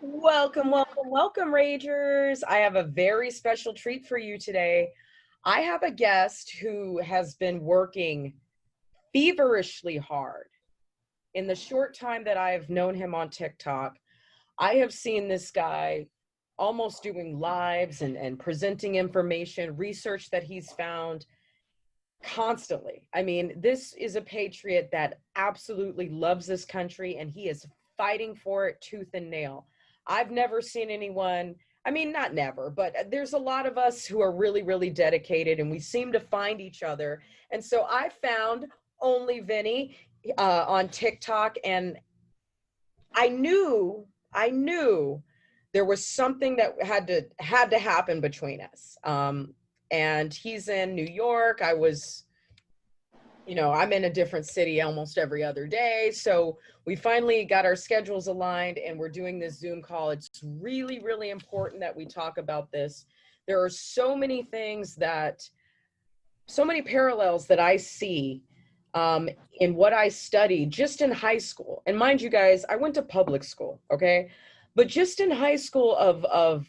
Welcome, welcome, welcome, Ragers. I have a very special treat for you today. I have a guest who has been working feverishly hard. In the short time that I've known him on TikTok, I have seen this guy almost doing lives and presenting information, research that he's found constantly. I mean, this is a patriot that absolutely loves this country and he is fighting for it tooth and nail. I've never seen anyone, I mean, not never, but there's a lot of us who are really, really dedicated and we seem to find each other. And so I found Only Vinny on TikTok, and I knew there was something that had to happen between us. And he's in New York. I'm in a different city almost every other day. So we finally got our schedules aligned and we're doing this Zoom call. It's really, really important that we talk about this. There are so many so many parallels that I see in what I studied just in high school. And mind you guys, I went to public school, okay? But just in high school of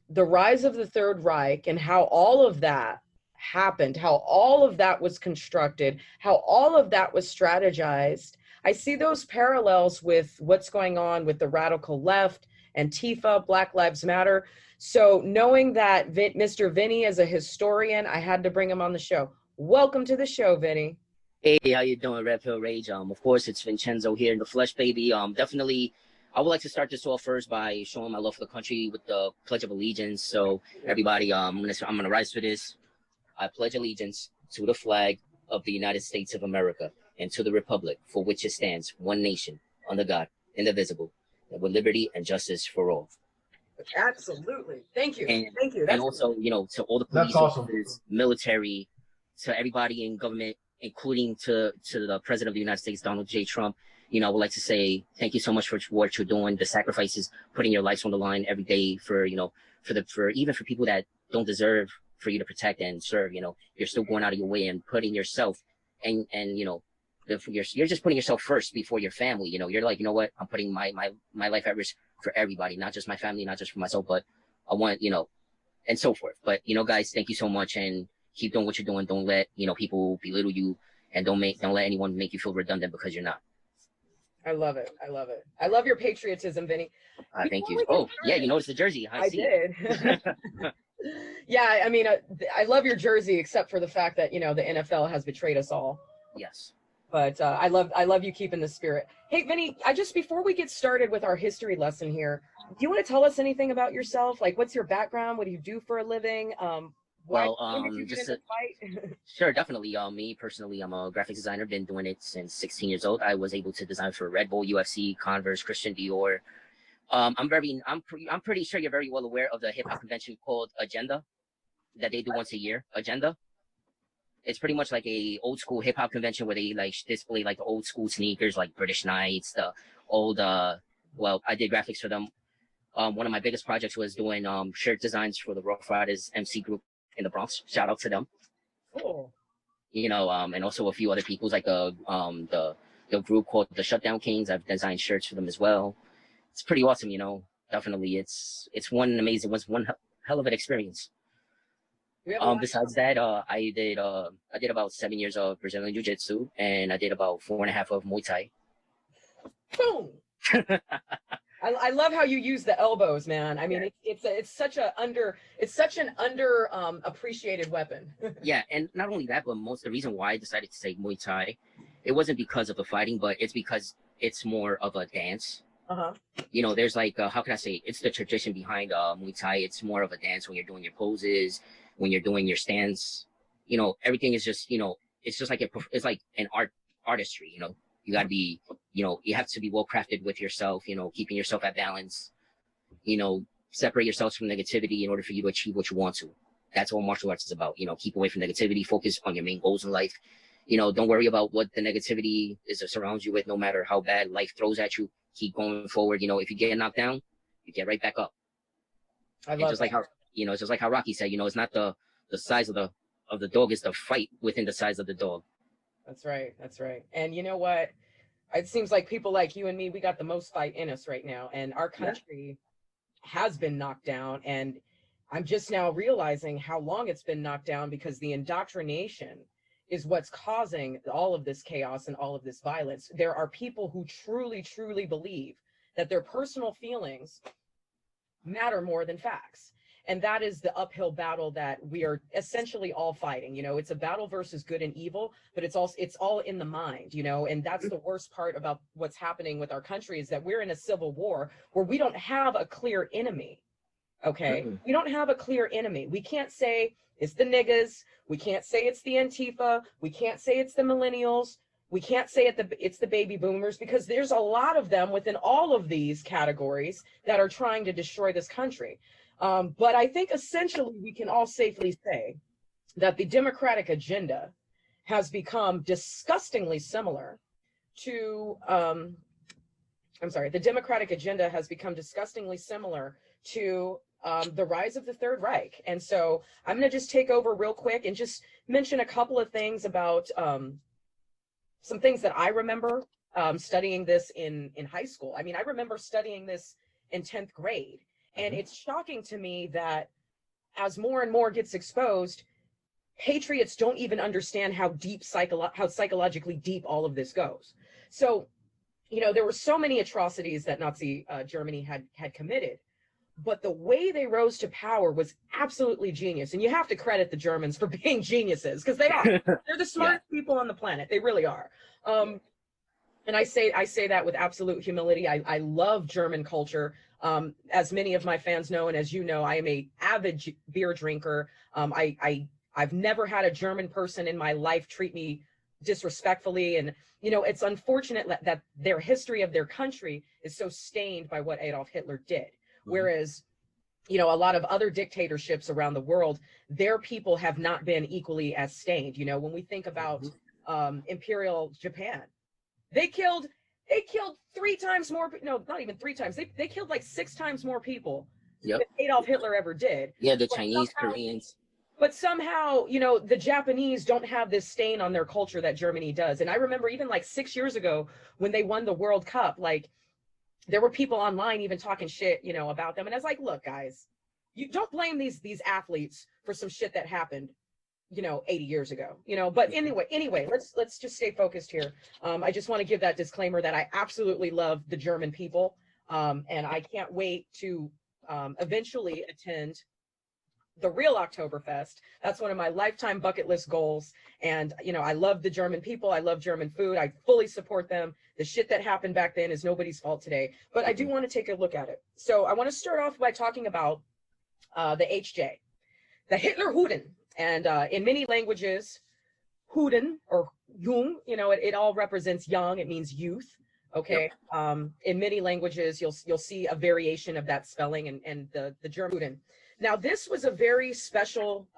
the rise of the Third Reich and how all of that happened, how all of that was constructed, how all of that was strategized. I see those parallels with what's going on with the radical left, Antifa, Black Lives Matter. So knowing that Mr. Vinny is a historian, I had to bring him on the show. Welcome to the show, Vinny. Hey, how you doing, Red Pill Rage? Of course, it's Vincenzo here in the flesh, baby. Definitely, I would like to start this off first by showing my love for the country with the Pledge of Allegiance. So, everybody, I'm gonna rise for this. I pledge allegiance to the flag of the United States of America and to the republic for which it stands, one nation, under God, indivisible, with liberty and justice for all. Absolutely. Thank you. And Thank you. and also, to all the police officers, military, to everybody in government, including to the president of the United States, Donald J. Trump. I would like to say thank you so much for what you're doing, the sacrifices, putting your lives on the line every day for even for people that don't deserve for you to protect and serve. You're still going out of your way and putting yourself and you're just putting yourself first before your family. You're like, what? I'm putting my life at risk for everybody, not just my family, not just for myself, but I want, and so forth. But, guys, thank you so much, and keep doing what you're doing. Don't let, people belittle you, and don't let anyone make you feel redundant because you're not. I love it. I love it. I love your patriotism, Vinny. Thank you. Oh, yeah, you noticed the jersey. I did. Yeah, I mean, I love your jersey, except for the fact that, the NFL has betrayed us all. Yes. But I love you keeping the spirit. Hey, Vinny, before we get started with our history lesson here, do you want to tell us anything about yourself? Like, what's your background? What do you do for a living? When did you get into the fight? Sure, definitely. Me personally, I'm a graphic designer. Been doing it since 16 years old. I was able to design for Red Bull, UFC, Converse, Christian Dior. I'm pretty sure you're very well aware of the hip hop convention called Agenda that they do once a year. Agenda. It's pretty much like a old school hip hop convention where they like display like the old school sneakers, like British Knights, the old. Well, I did graphics for them. One of my biggest projects was doing shirt designs for the Rough Riders MC group in the Bronx. Shout out to them. Cool. And also a few other people's like the group called the Shutdown Kings. I've designed shirts for them as well. It's pretty awesome, Definitely, it's one hell of an experience. Besides that, I did about 7 years of Brazilian Jiu-Jitsu, and I did about 4.5 of Muay Thai. Boom. I love how you use the elbows, man. I mean, it's such an under appreciated weapon. Yeah, and not only that, but the reason why I decided to take Muay Thai, it wasn't because of the fighting, but it's because it's more of a dance. Uh-huh. There's like how can I say? It's the tradition behind Muay Thai. It's more of a dance when you're doing your poses, when you're doing your stance. Everything is just it's just like it's like an artistry. You got to be, you have to be well crafted with yourself, keeping yourself at balance, separate yourselves from negativity in order for you to achieve what you want to. That's what martial arts is about. Keep away from negativity, focus on your main goals in life. Don't worry about what the negativity is that surrounds you with, no matter how bad life throws at you. Keep going forward. If you get knocked down, you get right back up. I love just like how, it's just like how Rocky said, it's not the size of the dog, it's the fight within the size of the dog. That's right. That's right. And you know what? It seems like people like you and me, we got the most fight in us right now. And our country has been knocked down. And I'm just now realizing how long it's been knocked down, because the indoctrination is what's causing all of this chaos and all of this violence. There are people who truly, truly believe that their personal feelings matter more than facts. And that is the uphill battle that we are essentially all fighting. You know, it's a battle versus good and evil, but it's all in the mind, you know, and that's the worst part about what's happening with our country, is that we're in a civil war where we don't have a clear enemy. Okay. We don't have a clear enemy. We can't say it's the niggas. We can't say it's the Antifa. We can't say it's the millennials. We can't say it's the baby boomers, because there's a lot of them within all of these categories that are trying to destroy this country. But I think essentially we can all safely say that the Democratic agenda has become disgustingly similar to, the Democratic agenda has become disgustingly similar to the rise of the Third Reich. And so I'm going to just take over real quick and just mention a couple of things about some things that I remember studying this in high school. I mean, I remember studying this in 10th grade. And it's shocking to me that as more and more gets exposed, patriots don't even understand how deep how psychologically deep all of this goes. So, you know, there were so many atrocities that Nazi Germany had committed, but the way they rose to power was absolutely genius. And you have to credit the Germans for being geniuses, because they are. They're the smartest people on the planet. They really are. And I say that with absolute humility. I love German culture. As many of my fans know, and as you know, I am a avid beer drinker. I've never had a German person in my life treat me disrespectfully. And, you know, it's unfortunate that their history of their country is so stained by what Adolf Hitler did. Whereas, you know, a lot of other dictatorships around the world, their people have not been equally as stained. You know, when we think about Imperial Japan, they killed 3 times more, no, not even 3 times. They killed like 6 times more people than Adolf Hitler ever did. Yeah, the Chinese, Koreans. But somehow, you know, the Japanese don't have this stain on their culture that Germany does. And I remember even like 6 years ago when they won the World Cup, like there were people online even talking shit, you know, about them. And I was like, look, guys, you don't blame these athletes for some shit that happened, you know, 80 years ago, you know. But anyway, let's just stay focused here. I just want to give that disclaimer that I absolutely love the German people, and I can't wait to eventually attend the real Oktoberfest. That's one of my lifetime bucket list goals. And, you know, I love the German people. I love German food. I fully support them. The shit that happened back then is nobody's fault today, but I do want to take a look at it. So I want to start off by talking about the HJ, the HitlerJugend. And in many languages, Juden or Jung, you know, it all represents young. It means youth. Okay. In many languages, you'll see a variation of that spelling, and the German Juden. Now, this was a very special,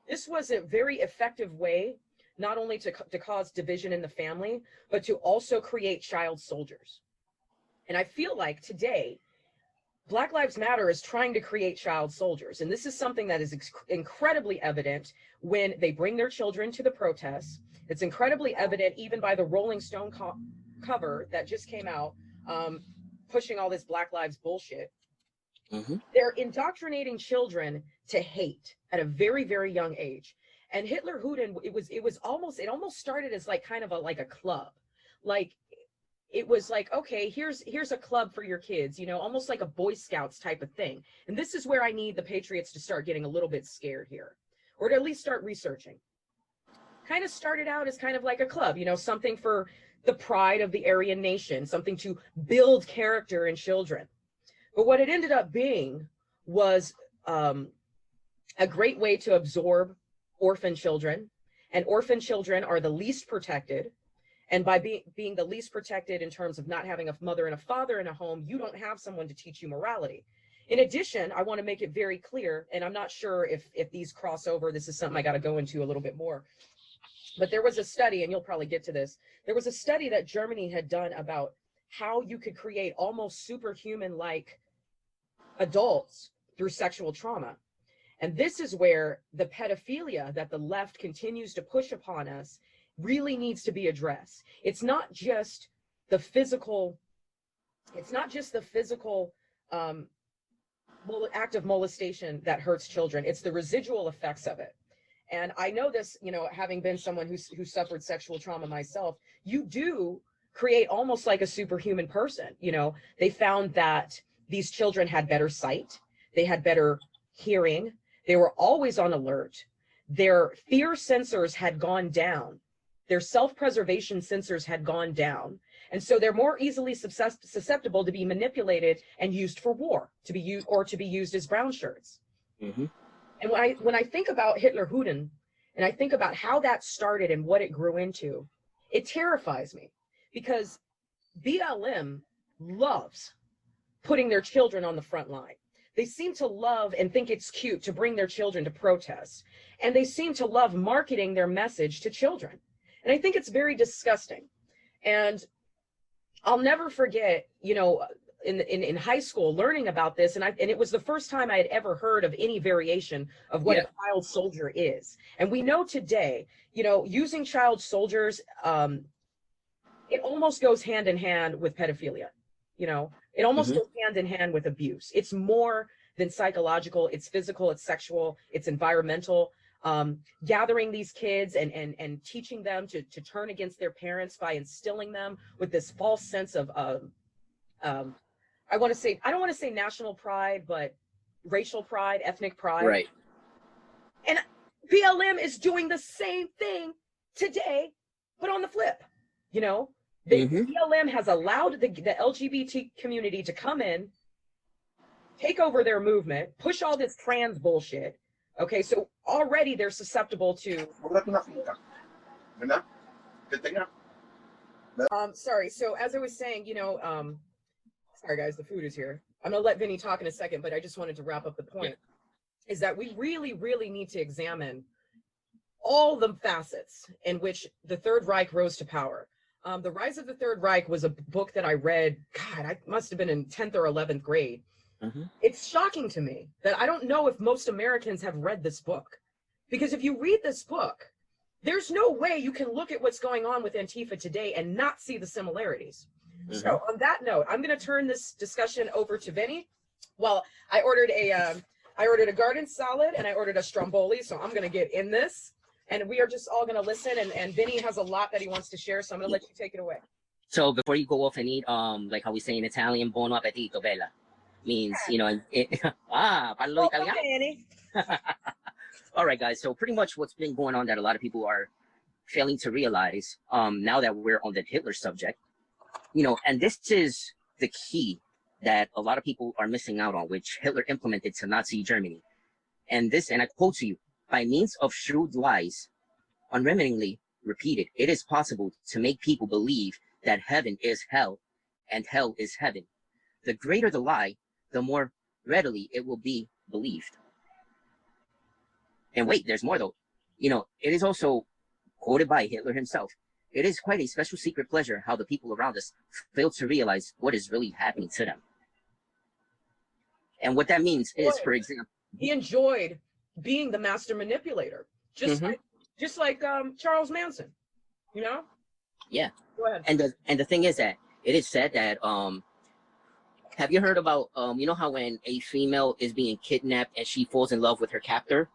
this was a very effective way, not only to cause division in the family, but to also create child soldiers. And I feel like today, Black Lives Matter is trying to create child soldiers. And this is something that is incredibly evident when they bring their children to the protests. It's incredibly evident even by the Rolling Stone cover that just came out, pushing all this Black Lives bullshit. They're indoctrinating children to hate at a very, very young age. And HitlerJugend, it almost started as like kind of like a club. Like it was like, okay, here's a club for your kids, you know, almost like a Boy Scouts type of thing. And this is where I need the patriots to start getting a little bit scared here, or to at least start researching. Kind of started out as kind of like a club, you know, something for the pride of the Aryan nation, something to build character in children. But what it ended up being was a great way to absorb orphan children. And orphan children are the least protected. And by being the least protected in terms of not having a mother and a father in a home, you don't have someone to teach you morality. In addition, I want to make it very clear, and I'm not sure if these cross over, this is something I got to go into a little bit more. But there was a study, and you'll probably get to this. There was a study that Germany had done about how you could create almost superhuman-like adults through sexual trauma. And this is where the pedophilia that the left continues to push upon us really needs to be addressed. It's not just the physical um, act of molestation that hurts children. It's the residual effects of it. And I know this, you know, having been someone who suffered sexual trauma myself, you do create almost like a superhuman person. You know, they found that these children had better sight, they had better hearing, they were always on alert, their fear sensors had gone down, their self-preservation sensors had gone down. And so they're more easily susceptible to be manipulated and used for war, to be used as brown shirts. Mm-hmm. And when I think about HitlerJugend, and I think about how that started and what it grew into, it terrifies me, because BLM loves putting their children on the front line. They seem to love and think it's cute to bring their children to protest. And they seem to love marketing their message to children. And I think it's very disgusting. And I'll never forget, you know, in high school learning about this, and it was the first time I had ever heard of any variation of what a child soldier is. And we know today, you know, using child soldiers, it almost goes hand in hand with pedophilia. You know, it almost goes hand in hand with abuse. It's more than psychological, it's physical, it's sexual, it's environmental. Gathering these kids and teaching them to turn against their parents by instilling them with this false sense of I don't want to say national pride, but racial pride, ethnic pride. Right. And BLM is doing the same thing today, but on the flip. You know, the BLM has allowed the LGBT community to come in, take over their movement, push all this trans bullshit. Okay, so already they're susceptible to. Sorry. So as I was saying, you know, sorry guys, the food is here. I'm gonna let Vinny talk in a second, but I just wanted to wrap up the point. Is that we really, really need to examine all the facets in which the Third Reich rose to power. The Rise of the Third Reich was a book that I read. God, I must have been in 10th or 11th grade. It's shocking to me that I don't know if most Americans have read this book, because if you read this book, there's no way you can look at what's going on with Antifa today and not see the similarities. So on that note, I'm going to turn this discussion over to Vinny. Well, I ordered a garden salad and I ordered a stromboli, so I'm going to get in this, and we are just all going to listen. And Vinny has a lot that he wants to share, so I'm going to let you take it away. So before you go off and eat, like how we say in Italian, buon appetito, bella. Means, you know, parlo italiano. All right, guys. So pretty much what's been going on that a lot of people are failing to realize, now that we're on the Hitler subject, you know, and this is the key that a lot of people are missing out on, which Hitler implemented to Nazi Germany. And I quote to you, by means of shrewd lies, unremittingly repeated, it is possible to make people believe that heaven is hell and hell is heaven. The greater the lie, the more readily it will be believed. And wait, there's more though. You know, it is also quoted by Hitler himself. It is quite a special secret pleasure how the people around us fail to realize what is really happening to them. And what that means is, for example, he enjoyed being the master manipulator, just like Charles Manson, you know? Yeah. Go ahead. And the thing is that it is said that have you heard about you know how when a female is being kidnapped and she falls in love with her captor?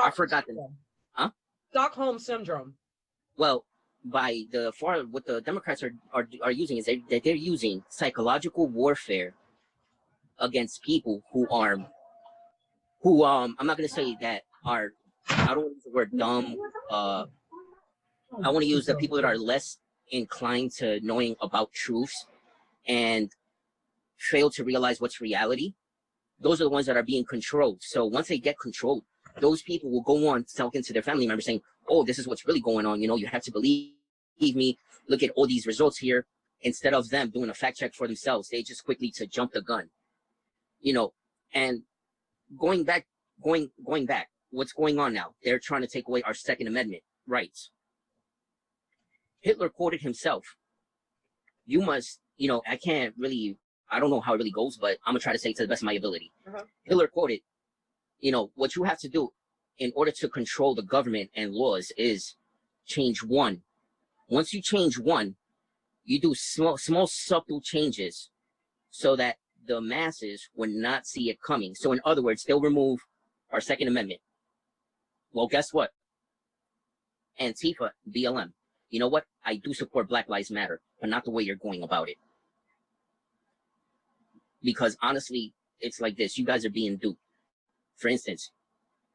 I forgot the Stockholm syndrome. Well, what the Democrats are using is they're using psychological warfare against people who I'm not gonna say that are, I don't want to use the word dumb. I want to use the people that are less inclined to knowing about truths and fail to realize what's reality. Those are the ones that are being controlled. So once they get controlled, those people will go on talking to their family members saying, oh, this is what's really going on. You know, you have to believe me. Look at all these results here. Instead of them doing a fact check for themselves, they just quickly to jump the gun. You know, and going back, what's going on now? They're trying to take away our Second Amendment rights. Hitler quoted himself. You must, you know, I don't know how it really goes, but I'm gonna try to say it to the best of my ability. Hitler quoted, you know, what you have to do in order to control the government and laws is change one. Once you change one, you do small subtle changes so that the masses would not see it coming. So in other words, they'll remove our Second Amendment. Well, guess what? Antifa, BLM. You know what? I do support Black Lives Matter, but not the way you're going about it. Because honestly, it's like this. You guys are being duped. For instance,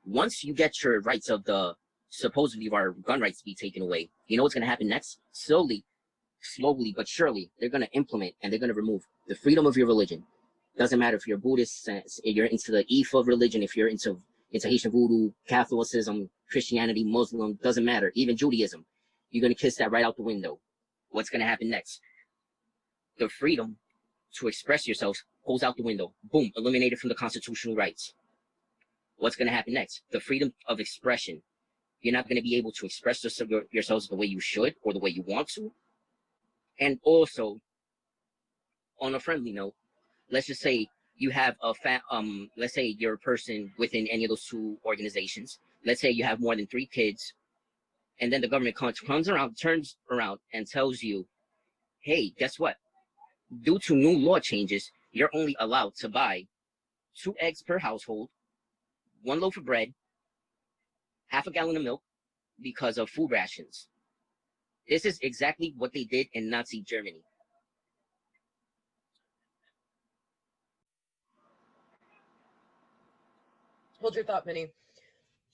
once you get your rights of the supposedly our gun rights to be taken away, you know what's going to happen next? Slowly but surely, they're going to implement and they're going to remove the freedom of your religion. Doesn't matter if you're Buddhist, if you're into the Ifa religion, if you're into Haitian voodoo, Catholicism, Christianity, Muslim, doesn't matter. Even Judaism, you're going to kiss that right out the window. What's going to happen next? The freedom to express yourselves goes out the window. Boom, eliminated from the constitutional rights. What's going to happen next? The freedom of expression. You're not going to be able to express yourselves the way you should or the way you want to. And also, on a friendly note, let's just say you have let's say you're a person within any of those two organizations. Let's say you have more than 3 kids, and then the government turns around and tells you, hey, guess what? Due to new law changes, you're only allowed to buy 2 eggs per household, 1 loaf of bread, half a gallon of milk because of food rations. This is exactly what they did in Nazi Germany. Hold your thought, Minnie.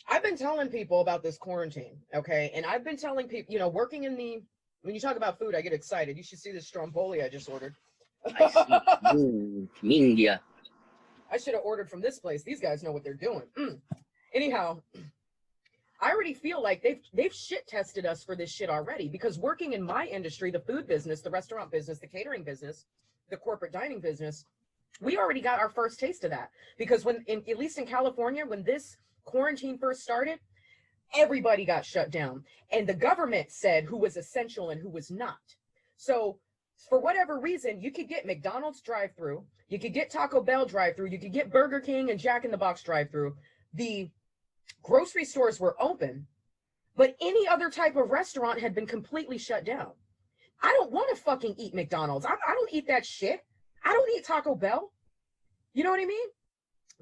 I've been telling people about this quarantine, okay? And I've been telling people, you know, working in the, when you talk about food, I get excited. You should see this stromboli I just ordered. I see. Ooh, India. I should have ordered from this place. These guys know what they're doing. Anyhow, I already feel like they've shit tested us for this shit already, because working in my industry, the food business, the restaurant business, the catering business, the corporate dining business, we already got our first taste of that. Because at least in California, when this quarantine first started, everybody got shut down. And the government said who was essential and who was not. So for whatever reason, you could get McDonald's drive-through, you could get Taco Bell drive-through, you could get Burger King and Jack in the Box drive-through. The grocery stores were open, but any other type of restaurant had been completely shut down. I don't want to fucking eat McDonald's. I don't eat that shit. I don't eat Taco Bell. You know what I mean?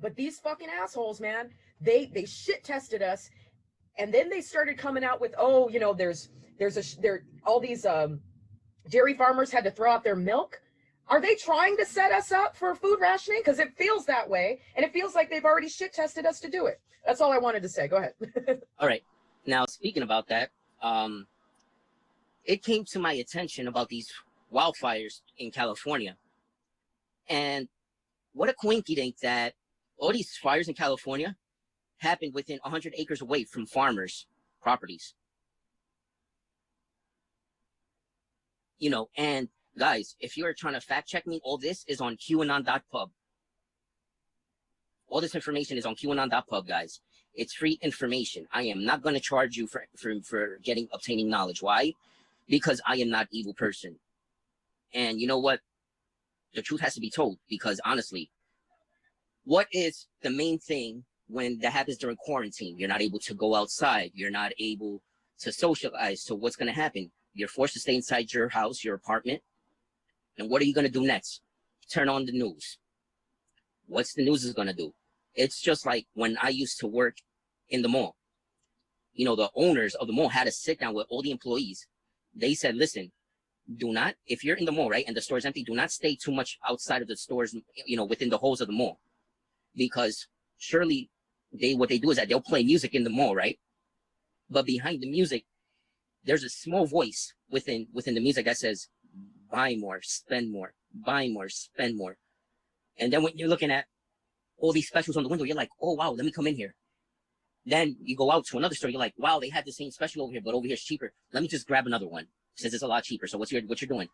But these fucking assholes, man, they shit tested us, and then they started coming out with, oh, you know, there's all these dairy farmers had to throw out their milk. Are they trying to set us up for food rationing? Because it feels that way, and it feels like they've already shit tested us to do it. That's all I wanted to say. Go ahead. All right. Now, speaking about that, it came to my attention about these wildfires in California. And what a coincidence that all these fires in California happened within 100 acres away from farmers' properties. You know, and guys, if you're trying to fact check me, all this is on QAnon.pub. All this information is on QAnon.pub, guys. It's free information. I am not going to charge you for obtaining knowledge. Why? Because I am not an evil person. And you know what? The truth has to be told, because honestly, what is the main thing when that happens during quarantine? You're not able to go outside. You're not able to socialize. So what's going to happen? You're forced to stay inside your house, your apartment. And what are you going to do next? Turn on the news. What's the news is going to do? It's just like when I used to work in the mall. You know, the owners of the mall had to sit down with all the employees. They said, listen, do not, if you're in the mall, right, and the store is empty, do not stay too much outside of the stores, you know, within the halls of the mall. Because surely what they do is that they'll play music in the mall, right? But behind the music, there's a small voice within the music that says, buy more, spend more, buy more, spend more. And then when you're looking at all these specials on the window, you're like, oh, wow, let me come in here. Then you go out to another store, you're like, wow, they had the same special over here, but over here it's cheaper. Let me just grab another one, since it's a lot cheaper. So what you're doing?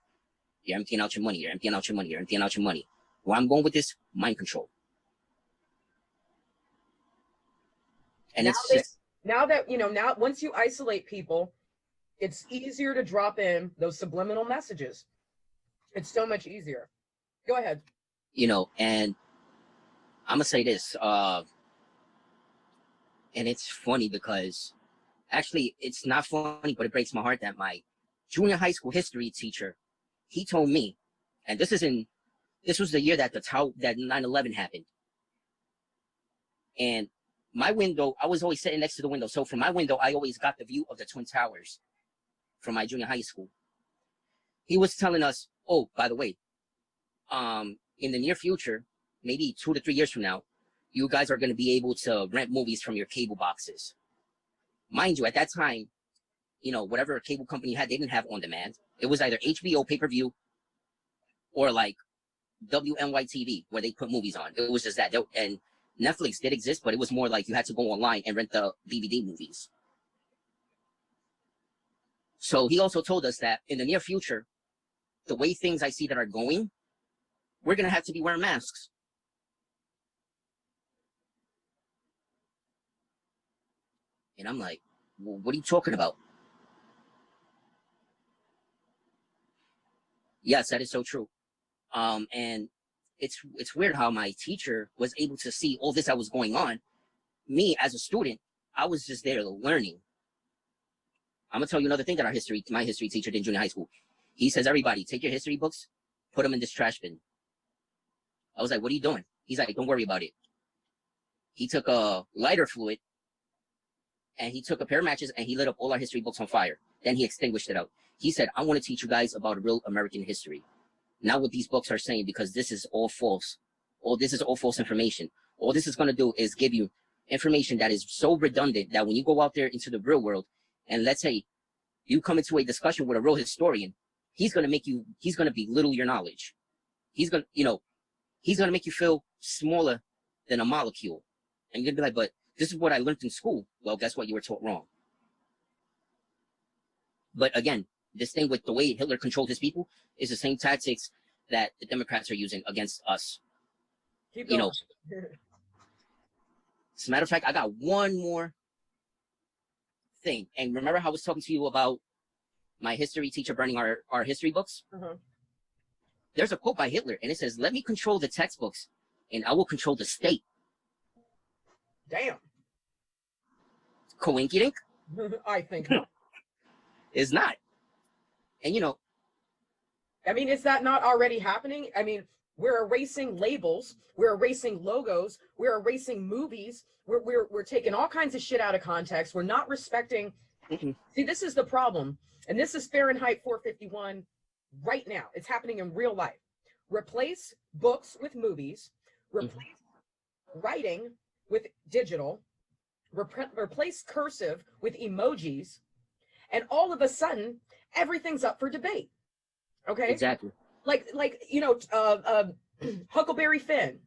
You're emptying out your money, you're emptying out your money, you're emptying out your money. Where I'm going with this, mind control. And now that once you isolate people, it's easier to drop in those subliminal messages. It's so much easier. Go ahead. You know, and I'm gonna say this, and it's funny because actually it's not funny, but it breaks my heart that my junior high school history teacher, he told me, and this is in This was the year that that 9/11 happened. And my window, I was always sitting next to the window. So from my window, I always got the view of the Twin Towers from my junior high school. He was telling us, oh, by the way, in the near future, maybe 2 to 3 years from now, you guys are going to be able to rent movies from your cable boxes. Mind you, at that time, you know, whatever cable company you had, they didn't have on demand. It was either HBO pay-per-view or like WNYTV, where they put movies on. It was just that. And Netflix did exist, but it was more like you had to go online and rent the DVD movies. So he also told us that in the near future, the way things I see that are going, we're going to have to be wearing masks. And I'm like, well, what are you talking about? Yes, that is so true. And it's weird how my teacher was able to see all this that was going on. Me as a student, I was just there learning. I'm gonna tell you another thing that my history teacher did in junior high school. He says, everybody, take your history books, put them in this trash bin. I was like, what are you doing? He's like, don't worry about it. He took a lighter fluid and he took a pair of matches and he lit up all our history books on fire. Then he extinguished it out. He said, I want to teach you guys about real American history. Not what these books are saying, because this is all false. This is all false information. All this is going to do is give you information that is so redundant that when you go out there into the real world, and let's say you come into a discussion with a real historian, he's going to belittle your knowledge. He's going to make you feel smaller than a molecule. And you're going to be like, but this is what I learned in school. Well, guess what? You were taught wrong. But again, this thing with the way Hitler controlled his people is the same tactics that the Democrats are using against us. Keep going. You know, as a matter of fact, I got one more thing. And remember how I was talking to you about my history teacher burning our history books? Uh-huh. There's a quote by Hitler, and it says, let me control the textbooks, and I will control the state. Damn. Coinkydink? I think not. It's not. And you know, I mean, is that not already happening? I mean, we're erasing labels, we're erasing logos, we're erasing movies, we're taking all kinds of shit out of context. We're not respecting. See, this is the problem. And this is Fahrenheit 451 right now. It's happening in real life. Replace books with movies, replace writing with digital, replace cursive with emojis, and all of a sudden, everything's up for debate. Okay? Exactly. Like you know, Huckleberry Finn.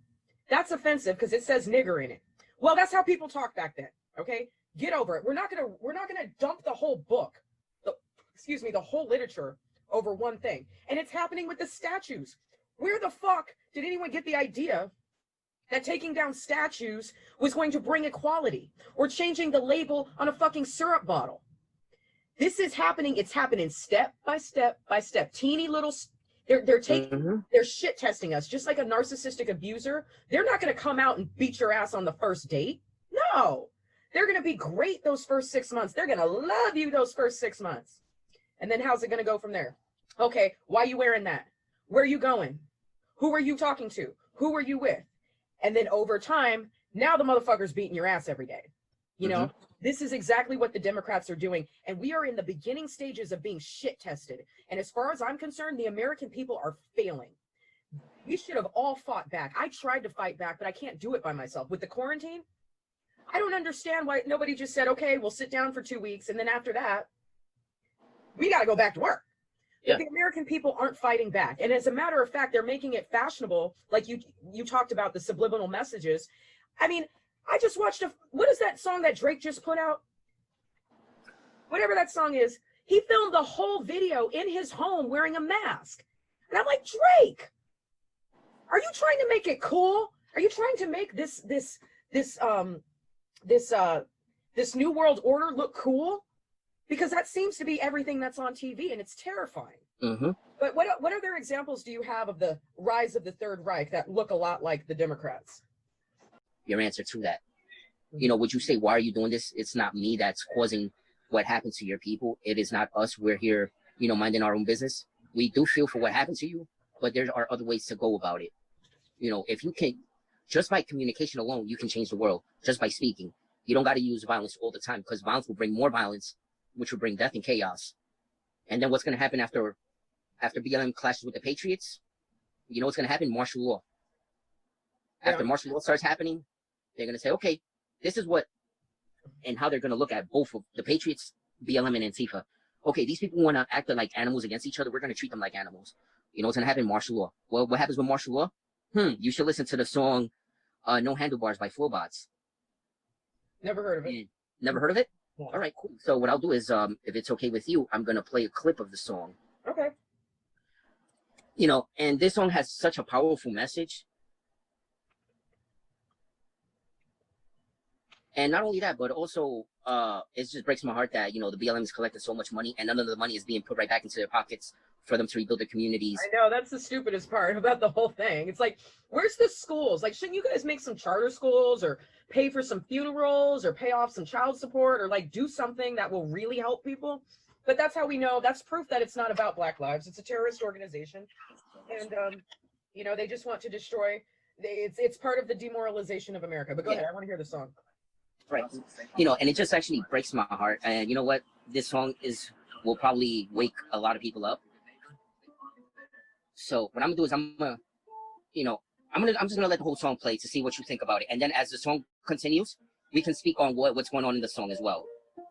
That's offensive because it says nigger in it. Well, that's how people talk back then. Okay? Get over it. We're not gonna dump the whole book, the whole literature over one thing. And it's happening with the statues. Where the fuck did anyone get the idea that taking down statues was going to bring equality, or changing the label on a fucking syrup bottle? This is happening. It's happening step by step by step. Teeny little, they're taking, they're shit testing us, just like a narcissistic abuser. They're not going to come out and beat your ass on the first date. No, they're going to be great those first 6 months. They're going to love you those first 6 months. And then how's it going to go from there? Okay, why are you wearing that? Where are you going? Who are you talking to? Who are you with? And then over time, now the motherfucker's beating your ass every day. You know, this is exactly what the Democrats are doing. And we are in the beginning stages of being shit tested. And as far as I'm concerned, the American people are failing. We should have all fought back. I tried to fight back, but I can't do it by myself. With the quarantine, I don't understand why nobody just said, okay, we'll sit down for 2 weeks. And then after that, we got to go back to work. Yeah. But the American people aren't fighting back. And as a matter of fact, they're making it fashionable. Like you talked about the subliminal messages. I mean, I just watched what is that song that Drake just put out? Whatever that song is, he filmed the whole video in his home wearing a mask. And I'm like, Drake, are you trying to make it cool? Are you trying to make this new world order look cool? Because that seems to be everything that's on TV, and it's terrifying. But what other examples do you have of the rise of the Third Reich that look a lot like the Democrats? Your answer to that. You know, would you say, why are you doing this? It's not me that's causing what happened to your people. It is not us. We're here, you know, minding our own business. We do feel for what happened to you, but there are other ways to go about it. You know, if you can, just by communication alone, you can change the world just by speaking. You don't got to use violence all the time, because violence will bring more violence, which will bring death and chaos. And then what's going to happen after BLM clashes with the Patriots? You know what's going to happen? Martial law. After martial law starts happening, they're going to say, okay, this is what, and how they're going to look at both of the Patriots, BLM, and Antifa. Okay, these people want to act like animals against each other. We're going to treat them like animals. You know what's going to happen? Martial law. Well, what happens with martial law? You should listen to the song No Handlebars by Flowbots. Never heard of it. Never heard of it? Yeah. All right, cool. So what I'll do is, if it's okay with you, I'm going to play a clip of the song. Okay. You know, and this song has such a powerful message. And not only that, but also, it just breaks my heart that, you know, the BLM is collecting so much money and none of the money is being put right back into their pockets for them to rebuild their communities. I know, that's the stupidest part about the whole thing. It's like, where's the schools? Like, shouldn't you guys make some charter schools or pay for some funerals or pay off some child support or like do something that will really help people? But that's how we know, that's proof that it's not about Black lives. It's a terrorist organization. And, you know, they just want to destroy, it's part of the demoralization of America. But go ahead, I want to hear the song. Right. You know, and it just actually breaks my heart. And you know what? This song will probably wake a lot of people up. So what I'm gonna do is I'm just gonna let the whole song play to see what you think about it. And then as the song continues, we can speak on what's going on in the song as well,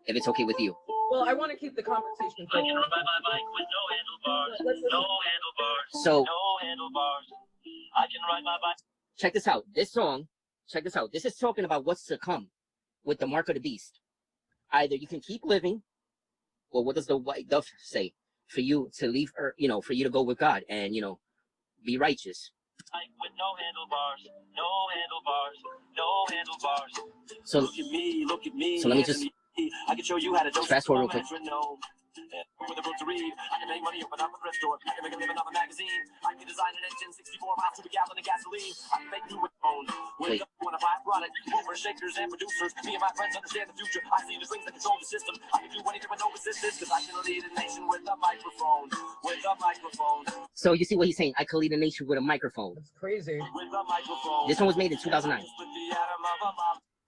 if it's okay with you. Well, I want to keep the conversation. I can ride my bike with no handlebars. No handlebars. So no handlebars. I can ride my bike. Check this out. This song, check this out. This is talking about what's to come with the mark of the beast. Either you can keep living, or what does the white dove say? For you to leave, or you know, for you to go with God and, you know, be righteous. With no handlebars, no handlebars, no handlebars. So look at me, look at me. So let me just I can show you how to fast forward real quick. With a book to read, I can make money, open up a thrift store. I can make a living off a magazine. I can design an engine, 64 miles to a gallon of gasoline. I can make new with own. When I buy a product, over shakers and producers, me and my friends understand the future. I see the things that control the system. I can do anything with no resistance, because I can lead a nation with a microphone. With a microphone. So you see what he's saying? I can lead a nation with a microphone. That's crazy. With a microphone. This one was made in 2009.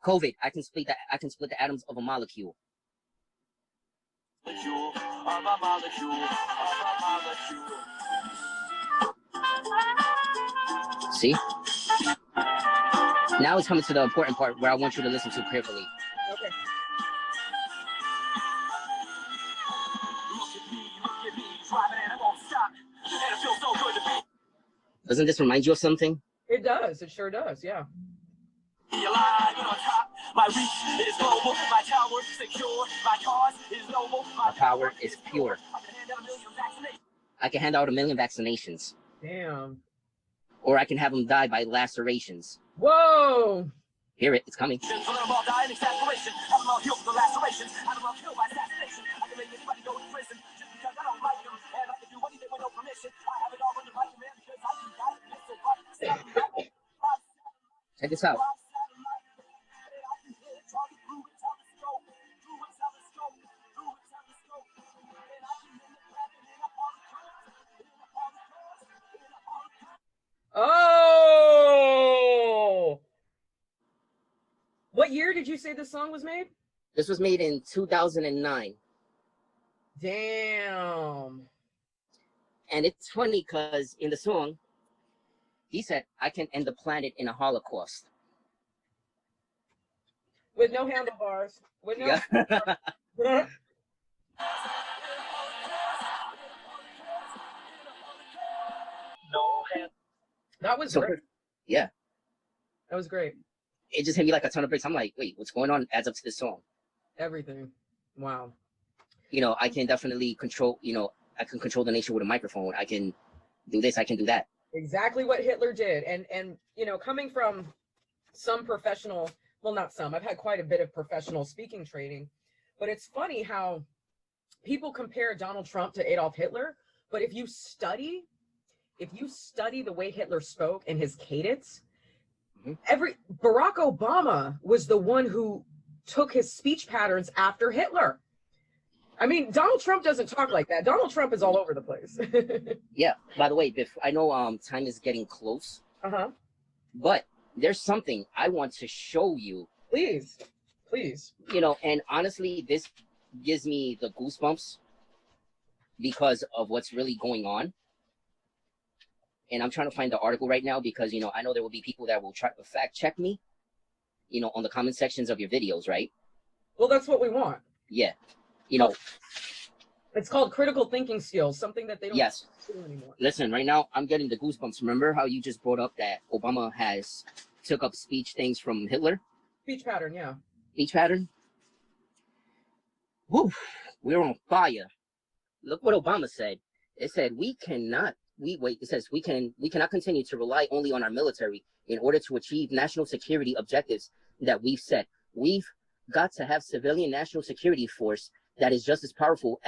COVID, I can split the atoms of a molecule. See? Now it's coming to the important part where I want you to listen to carefully. Okay. Doesn't this remind you of something? It does. It sure does. Yeah. My reach is global, my tower is secure, my cause is noble, my power is pure. I can hand out 1 million vaccinations. Damn. Or I can have them die by lacerations. Whoa! Hear it, it's coming. Check this out. Oh! What year did you say this song was made? This was made in 2009. Damn. And it's funny because in the song, he said, I can end the planet in a Holocaust. With no handlebars. With no... Yeah. That was great. Yeah. That was great. It just hit me like a ton of bricks. I'm like, wait, what's going on adds up to this song. Everything. Wow. You know, I can definitely control, you know, I can control the nation with a microphone. I can do this, I can do that. Exactly what Hitler did. And you know, coming from some professional, well, not some, I've had quite a bit of professional speaking training, but it's funny how people compare Donald Trump to Adolf Hitler, but if you study the way Hitler spoke and his cadence, Barack Obama was the one who took his speech patterns after Hitler. I mean, Donald Trump doesn't talk like that. Donald Trump is all over the place. Yeah. By the way, Biff, I know time is getting close. But there's something I want to show you. Please. Please. You know, and honestly, this gives me the goosebumps because of what's really going on. And I'm trying to find the article right now because, you know, I know there will be people that will try to fact check me, you know, on the comment sections of your videos, right? Well, that's what we want. Yeah. You know, it's called critical thinking skills, something that they don't do anymore. Listen, right now, I'm getting the goosebumps. Remember how you just brought up that Obama has took up speech things from Hitler? Speech pattern, yeah. Speech pattern? Woo, we're on fire. Look what Obama said. It said, it says, we cannot continue to rely only on our military in order to achieve national security objectives that we've set. We've got to have civilian national security force that is just as powerful,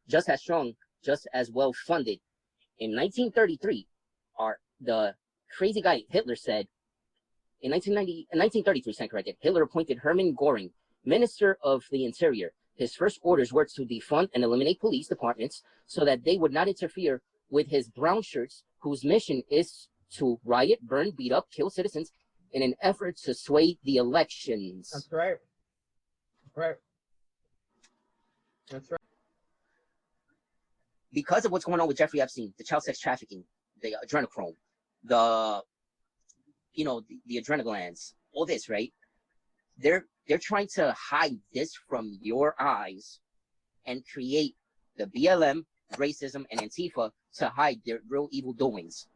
just as strong, just as well funded. In 1933, the crazy guy Hitler said, in 1933, stand corrected, Hitler appointed Hermann Göring, Minister of the Interior. His first orders were to defund and eliminate police departments so that they would not interfere with his brown shirts, whose mission is to riot, burn, beat up, kill citizens in an effort to sway the elections. That's right. Right. That's right. Because of what's going on with Jeffrey Epstein, the child sex trafficking, the adrenochrome, the adrenal glands, all this, right? They're trying to hide this from your eyes and create the BLM, racism, and Antifa to hide their real evil doings.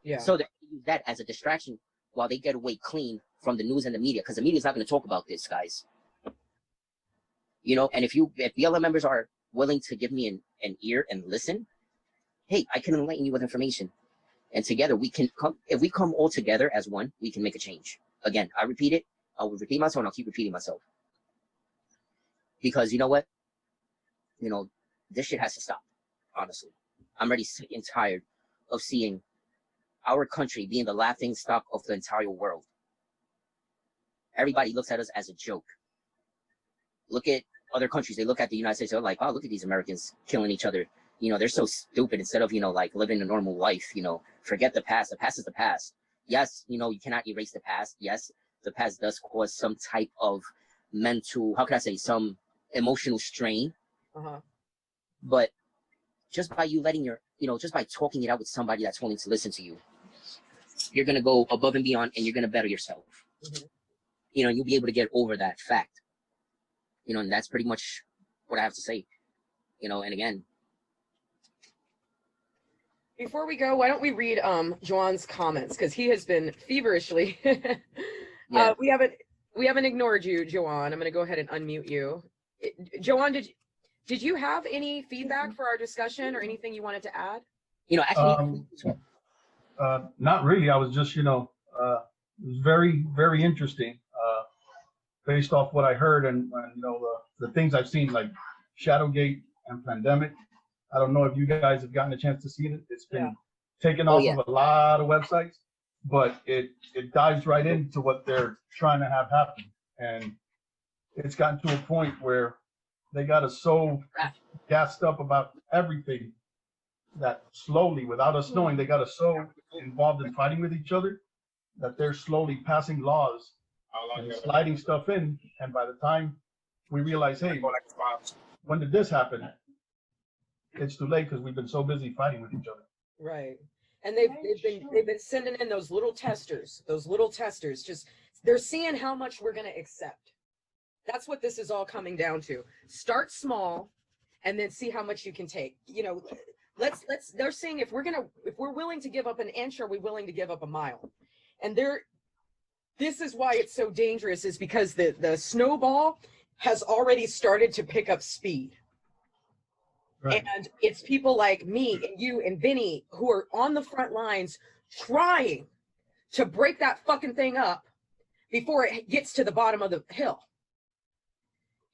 Yeah. So they use that as a distraction while they get away clean from the news and the media, because the media is not going to talk about this, guys. You know, and if BLM members are willing to give me an ear and listen, hey, I can enlighten you with information. And together we can come, if we come all together as one, we can make a change. Again, I repeat it, I will repeat myself and I'll keep repeating myself. Because you know what? You know, this shit has to stop, honestly. I'm already sick and tired of seeing our country being the laughing stock of the entire world. Everybody looks at us as a joke. Look at other countries. They look at the United States. They're like, oh, look at these Americans killing each other. You know, they're so stupid. Instead of, you know, like living a normal life, you know, forget the past. The past is the past. Yes, you know, you cannot erase the past. Yes, the past does cause some type of mental, how can I say, some emotional strain. But just by you letting just by talking it out with somebody that's willing to listen to you, you're going to go above and beyond and you're going to better yourself. You know, you'll be able to get over that fact. You know, and that's pretty much what I have to say. You know, and again, before we go, why don't we read Juan's comments, because he has been feverishly we haven't ignored you, Juan. I'm going to go ahead and unmute you. Juan, did you have any feedback for our discussion or anything you wanted to add? You know, actually, not really. I was just, it was very, very interesting based off what I heard and the things I've seen, like Shadowgate and Pandemic. I don't know if you guys have gotten a chance to see it. It's been taken off of a lot of websites, but it dives right into what they're trying to have happen. And it's gotten to a point where they got us so gassed up about everything that slowly, without us knowing, they got us so involved in fighting with each other that they're slowly passing laws and sliding stuff in. And by the time we realize, hey, when did this happen? It's too late because we've been so busy fighting with each other. Right. And they've been sending in those little testers. Just, they're seeing how much we're going to accept. That's what this is all coming down to. Start small and then see how much you can take. You know, they're saying if we're willing to give up an inch, are we willing to give up a mile? And this is why it's so dangerous, is because the snowball has already started to pick up speed. Right. And it's people like me and you and Vinny who are on the front lines trying to break that fucking thing up before it gets to the bottom of the hill.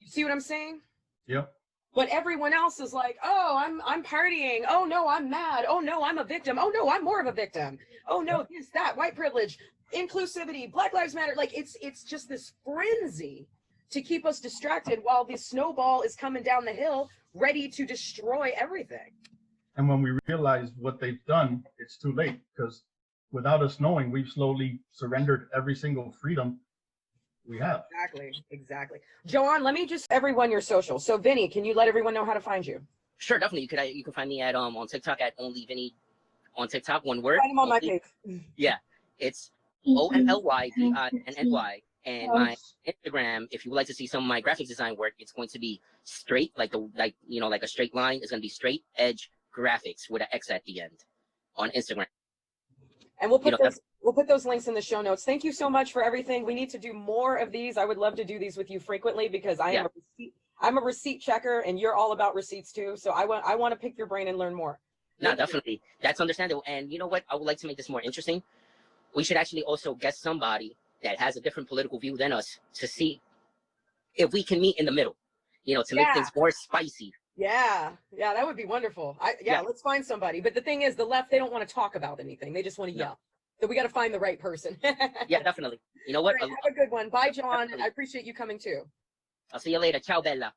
You see what I'm saying? Yep. But everyone else is like, oh, I'm partying. Oh no, I'm mad. Oh no, I'm a victim. Oh no, I'm more of a victim. Oh no, this, that, white privilege, inclusivity, Black Lives Matter. Like it's just this frenzy to keep us distracted while the snowball is coming down the hill ready to destroy everything. And when we realize what they've done, it's too late, because without us knowing, we've slowly surrendered every single freedom we have. Exactly. Joanne, let me just everyone your social. So Vinny, can you let everyone know how to find you? Sure, definitely. You can find me at on TikTok at only Vinny on TikTok, one word. Find him on my only. page. Yeah, it's ONLYVINNY. And my Instagram, if you would like to see some of my graphic design work, it's going to be straight, like a straight line. It's going to be Straight Edge Graphics with an X at the end on Instagram. And we'll put those links in the show notes. Thank you so much for everything. We need to do more of these. I would love to do these with you frequently, because I'm a receipt checker, and you're all about receipts too. So I want to pick your brain and learn more. No, definitely. That's understandable. And you know what? I would like to make this more interesting. We should actually also get somebody that has a different political view than us to see if we can meet in the middle, to make things more spicy. Yeah, that would be wonderful. Let's find somebody. But the thing is, the left, they don't want to talk about anything. They just want to yell. So we got to find the right person. Yeah, definitely. You know what? Right, have a good one. Bye, John. I appreciate you coming too. I'll see you later. Ciao, Bella.